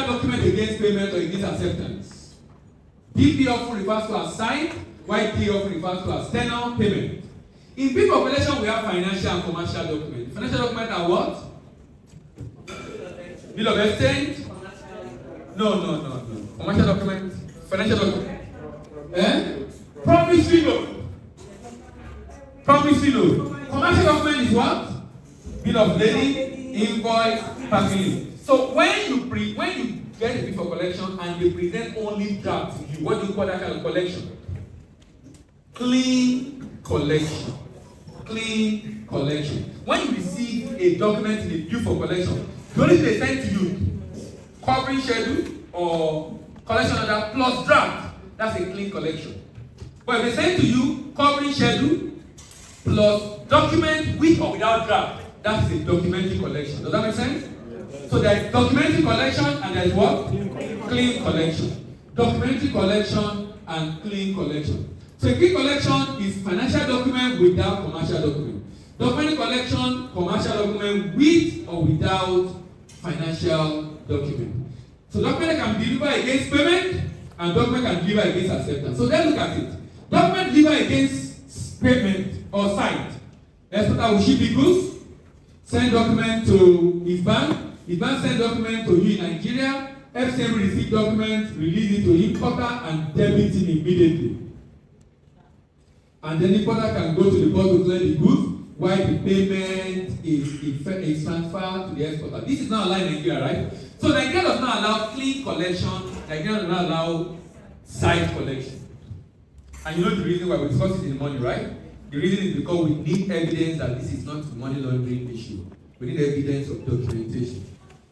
document against payment or against acceptance. DP often refers to as signed, while D often refers to as tenor payment. In big population, we have financial and commercial documents. Financial documents are what? Bill of exchange? No. Commercial document, financial document. Promissory note. Promissory note. Commercial document is what? Bill of lading, invoice, packing. So when you get a bill for collection and they present only draft to you, what do you call that kind of collection? Clean collection. Clean collection. When you receive a document in a bill for collection, the only thing they send to you, covering schedule or collection order plus draft, that's a clean collection. But if they send to you covering schedule plus document with or without draft, that's a documentary collection. Does that make sense? So there is documentary collection and there is what? Clean collection. Documentary collection and clean collection. So a clean collection is financial document without commercial document. Documentary collection, commercial document with or without financial document. So document can deliver against payment and document can deliver against acceptance. So let's look at it. Document deliver against payment or signed. Exporter will ship the goods, send document to his bank. His bank send document to you in Nigeria. FCM will receive document, release it to importer and debit it immediately. And then the importer can go to the port to clear the goods while the payment is transferred to the exporter. This is not allowed in Nigeria, right? So Nigeria does not allow clean collection. Nigeria does not allow side collection. And you know the reason why we discussed it in the morning, right? The reason is because we need evidence that this is not a money laundering issue. We need evidence of documentation.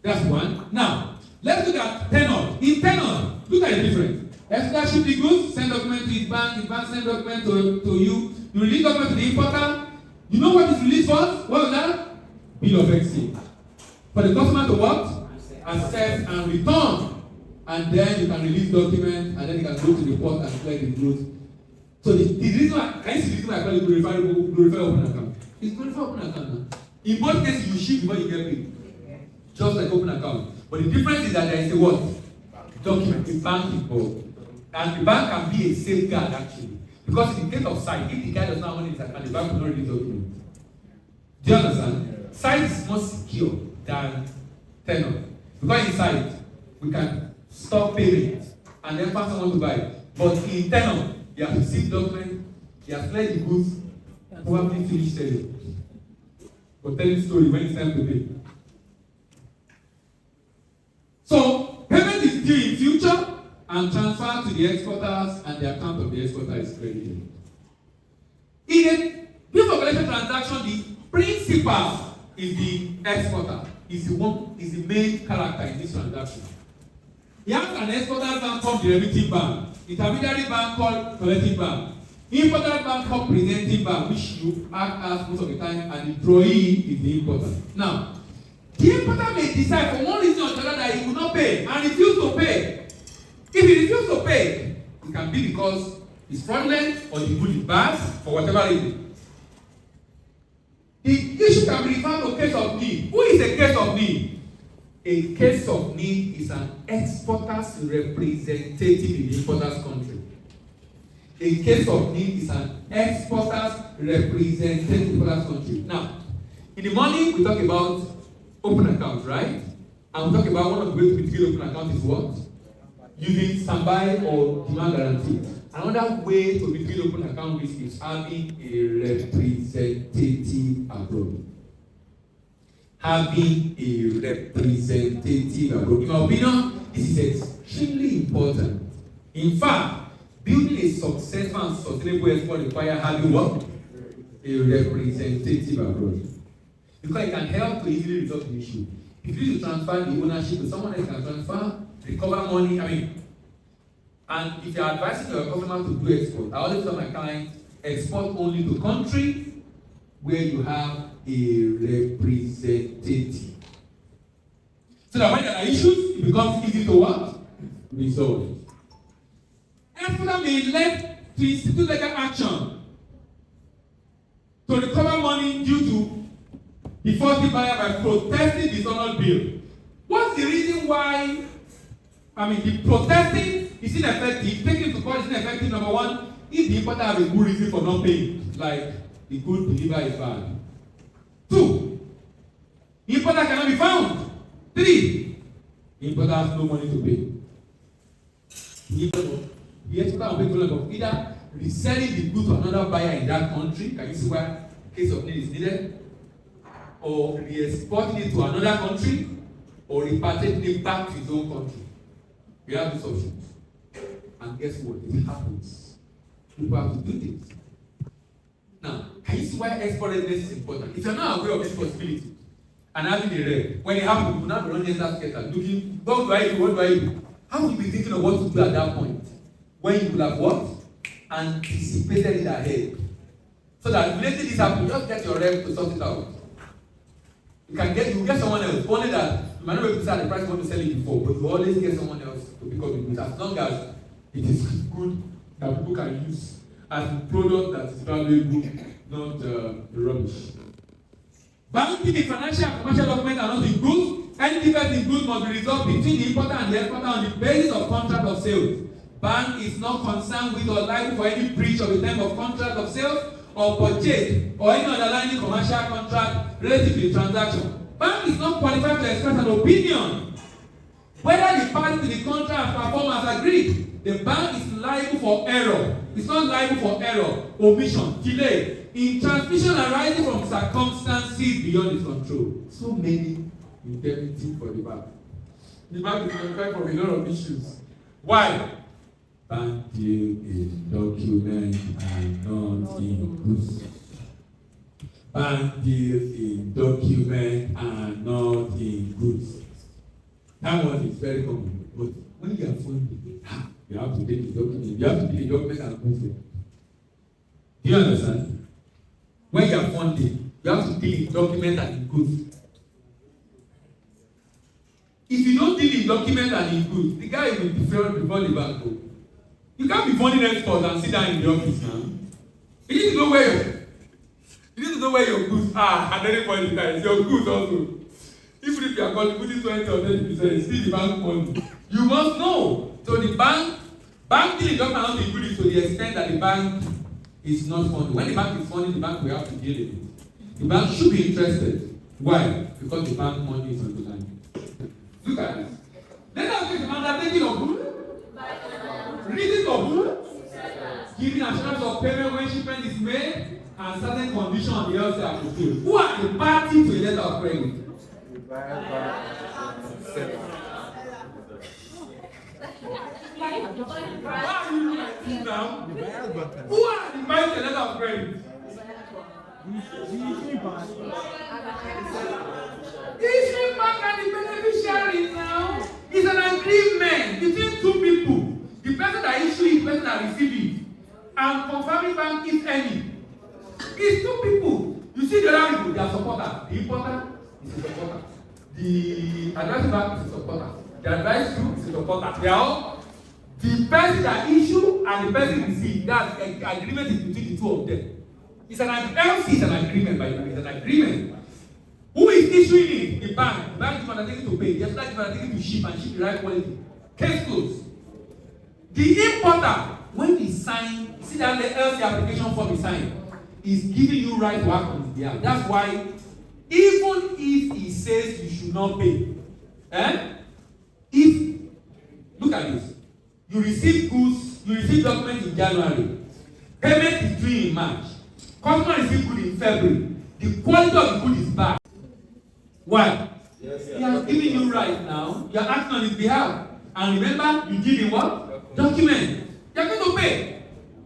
That's one. Now, let's look at tenor. In tenor, look at the difference. Exporter ship the goods, send document to his bank send document to you. You release document to the importer. You know what is released first? What was that? Bill of exchange. For the customer to what? Accept and return. And then you can release document and then you can go to the port and collect the goods. So the reason why, can you see the reason why I call it glorify open account? It's glorify open account now. In both cases, you ship before you get paid. Just like open account. But the difference is that there is a what? Document, a bank involved. And the bank can be a safeguard actually. Because in the case of site, if the guy does not have money in his account, the bank will not release document. Do you understand? Site is more secure than tenor. Because in site, we can stop payment and then pass someone to buy. But in tenor, you have to see document, you have cleared the goods, probably finish selling. But tell the story when it's time to pay. So, payment is due in future and transferred to the exporters and the account of the exporter is credited. In a bill for collection transaction, the principal is the exporter, is the main character in this transaction. You have an exporter bank called derivative bank, intermediary bank called collecting bank, importer bank called presenting bank, which you act as most of the time, and the drawee is the importer. Now, the importer may decide for one reason or the other that he will not pay and refuse to pay. If he refuses to pay, it can be because it's fraudulent or the good is bad for whatever reason. The issue can be referred to a case of need. Who is a case of need? A case of need is an exporter's representative in the importer's country. A case of need is an exporter's representative in the importer's country. Now, in the morning we talk about open account, right? And we talk about one of the ways to mitigate open account is what? Using standby or demand guarantee. Another way to mitigate open account risk is having a representative abroad. Having a representative abroad. In my opinion, this is extremely important. In fact, building a successful and sustainable export requires having what? A representative abroad. Because it can help to easily resolve the issue. If you need to transfer the ownership to someone else can transfer, recover money, and if you're advising your customer to do export, I always tell my clients, export only to countries where you have a representative. So that when there are issues, it becomes easy to what? Resolve. Exporter may elect to institute legal action to recover money due to defaulting buyer by protesting dishonored bill. What's the reason why The protesting is ineffective. Taking to court is ineffective. Number one, if the importer have a good reason for not paying, like the good deliver is bad. 2, the importer cannot be found. 3, the importer has no money to pay. The exporter will make problem of either reselling the good to another buyer in that country. Can you see where case of need is needed? Or re-exporting it to another country, or repatriating it back to his own country. We have these options. And guess what? It happens. People have to do this. Now, can you see why export readiness is important? If you're not aware of this possibility and having a reg, when it happens, you will not be running that scatter, looking, what do I do? What do I do? How will you be thinking of what to do at that point? When you will have what? Anticipated it ahead. So that immediately this happens, just get your reg to sort it out. You get someone else. Only that you might not be able to sell the price you want to sell it before, but you always get someone else to pick up the goods as long as it is good that people can use as a product that is valuable, not rubbish. Banking in financial and commercial documents are not in goods. Any defect in goods must be resolved between the importer and the exporter on the basis of contract of sales. Bank is not concerned with or liable for any breach of the term of contract of sales or purchase or any underlying commercial contract relative to the transaction. Bank is not qualified to express an opinion whether the party to the contract perform as agreed. The bank is liable for error. It's not liable for error, omission, delay in transmission arising from circumstances beyond its control. So many indemnity for the bank. The bank is qualified for a lot of issues. Why? Bank deal in document and not in goods. Bank deal in document and not in goods. That one is very common. But when you are funding, you have to take the document. You have to take the document and goods. Do you understand? When you are funding, you have to deal in document and in goods. If you don't deal in document and in goods, the guy will be failed before the bank goes. You can't be funding exports and sit down in the office now. You need to know where your goods are at any point in time. It's your goods also. Even if you are contributing 20 or 30%, it's still the bank money. You must know. So the bank dealing does not include it to the extent that the bank is not funding. When the bank is funding, the bank will have to deal with it. The bank should be interested. Why? Because the bank money is on the line. Look at this. Let us take the undertaking of who? Reason of who? Giving assurance of payment when shipment is made and certain conditions on the LC are fulfilled. Who are the party to a letter of credit? Why are you looking now? Who are the party to a letter of credit? Issuing bank and the beneficiary now is an agreement between two people. The person that issue it, the person that receive it, and confirming bank if any. It's two people. You see the other people, they are supporters. The importer is a supporter. The advisory bank is a supporter. The advice group is a supporter. They are all the person that issue and the person receive. That agreement is between the two of them. It's an LC is an agreement, by the way. It's an agreement. Who is issuing it? The bank. The bank is undertaking to pay. The exporter is undertaking to ship and ship the right quality. Case closed. The importer, when he sign, see that the LC application form is signed, is giving you right to act on his behalf. That's why, even if he says you should not pay, if look at this, you receive goods, you receive documents in January, payment is due in March, customer receive good in February, the quality of the good is bad. Why? Yes, he has given you right now, you are acting on his behalf. And remember, you give him what? Document. You are going to pay.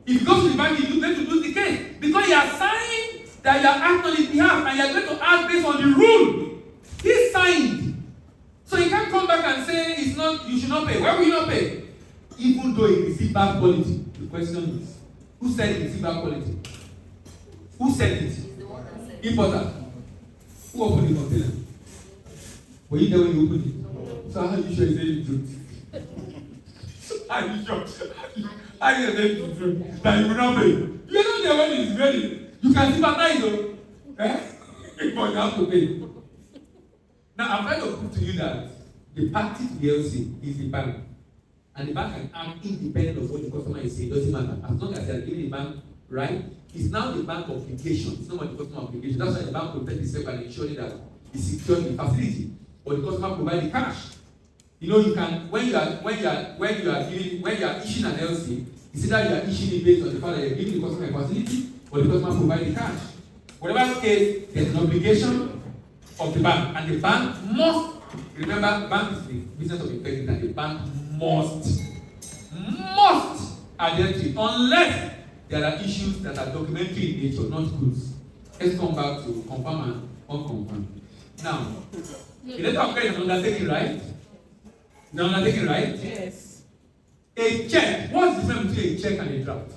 If you go to the bank, you are going to lose the case. Because you are signing that you are acting on his behalf and you are going to act based on the rule. He signed. So you can't come back and say it's not, you should not pay. Why will you not pay? Even though he received bad quality. The question is, who said he received bad quality? Who said it? Importer. Who opened the container? Were you there when you opened it? So how are you sure he said the truth? Are you sure? Are you saying the truth? That you will not pay? You are not there when it's ready. You can sympathize though. But you have to pay. Now I'm trying to prove to you that the party to the LC is the bank. And the bank can act independent of what the customer is saying. It doesn't matter. As long as they are giving the bank right, it's now the bank obligation. It's not what the customer obligation. That's why the bank protects itself by ensuring that it's secured the facility. But the customer provide the cash. You know, you can when you are issuing an LC, it's either you are issuing it based on the fact that you're giving the customer a facility, or the customer provide the cash. Whatever case, there's an obligation of the bank, and the bank must remember. Bank is the business of integrity, and the bank must adhere to it unless there are issues that are documentary in nature, not goods. Let's come back to confirm and unconfirm. Now, the letter of credit is undertaking, right? Is undertaking, right? Yes. A check. What's the difference between a check and a draft?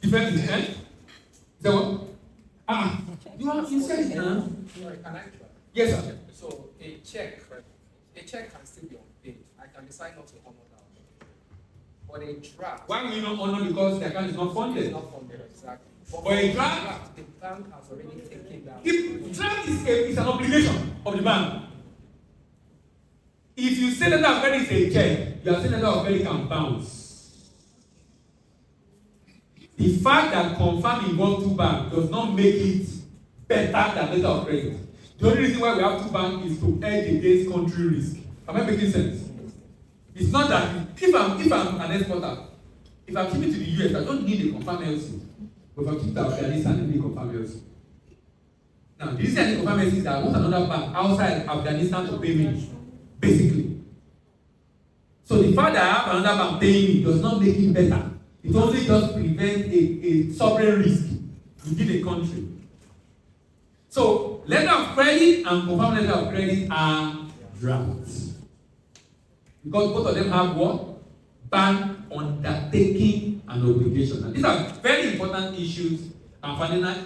Difference in hand? Is that what? You said it now. Sorry, can I try? Yes, sir. So a check can still be unpaid. I can decide not to honor that. But a draft. Why will you not honor? Because the account is not funded. It's not funded, exactly. But a draft, the bank has already taken that. if draft is an obligation of the bank. If you say that letter of credit is a check, you are saying that letter of credit can bounce. The fact that confirm involves two banks does not make it better than letter of credit. The only reason why we have two banks is to hedge against country risk. Am I making sense? It's not that if I'm an exporter, if I'm shipping to the US, I don't need a confirm LC. But if I'm shipping to Afghanistan, I need a confirm LC. Now, the reason I need confirm LC is that I want another bank outside Afghanistan to pay me, basically. So the fact that I have another bank paying me does not make it better. It only just prevents a sovereign risk within a country. So, letter of credit and confirmed letter of credit are drafts. Because both of them have what? Bank undertaking an obligation. And these are very important issues and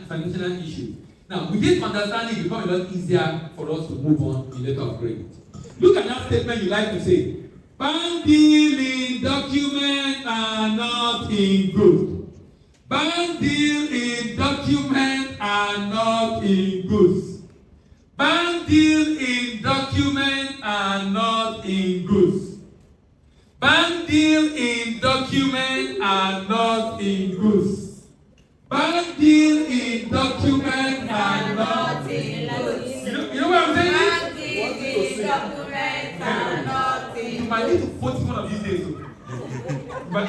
financial issues. Now, with this understanding, it becomes a lot easier for us to move on in letter of credit. Look at that statement you like to say. Bank dealing documents are not in good. Bank deal in documents are not in goods. Bank deal in documents are not in goods. Bank deal in documents are not in goods. Bank deal in documents are not in goods. You know what I'm saying? Bank deal in documents are not in goods. You might need to quote one of these days. But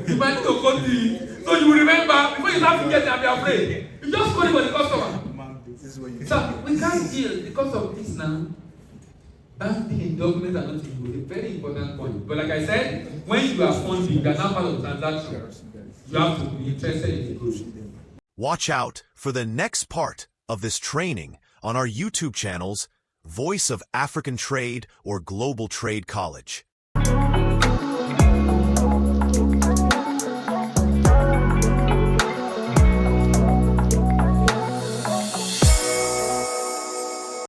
you might need to quote the. So you will remember, before you start forgetting and be afraid, you just call it for the customer. So we can't deal because of this now. Banking in documents are not in good. A very important point. But like I said, when you are funding, you are now part of the transaction. You have to be interested in the good. Watch out for the next part of this training on our YouTube channels, Voice of African Trade or Global Trade College.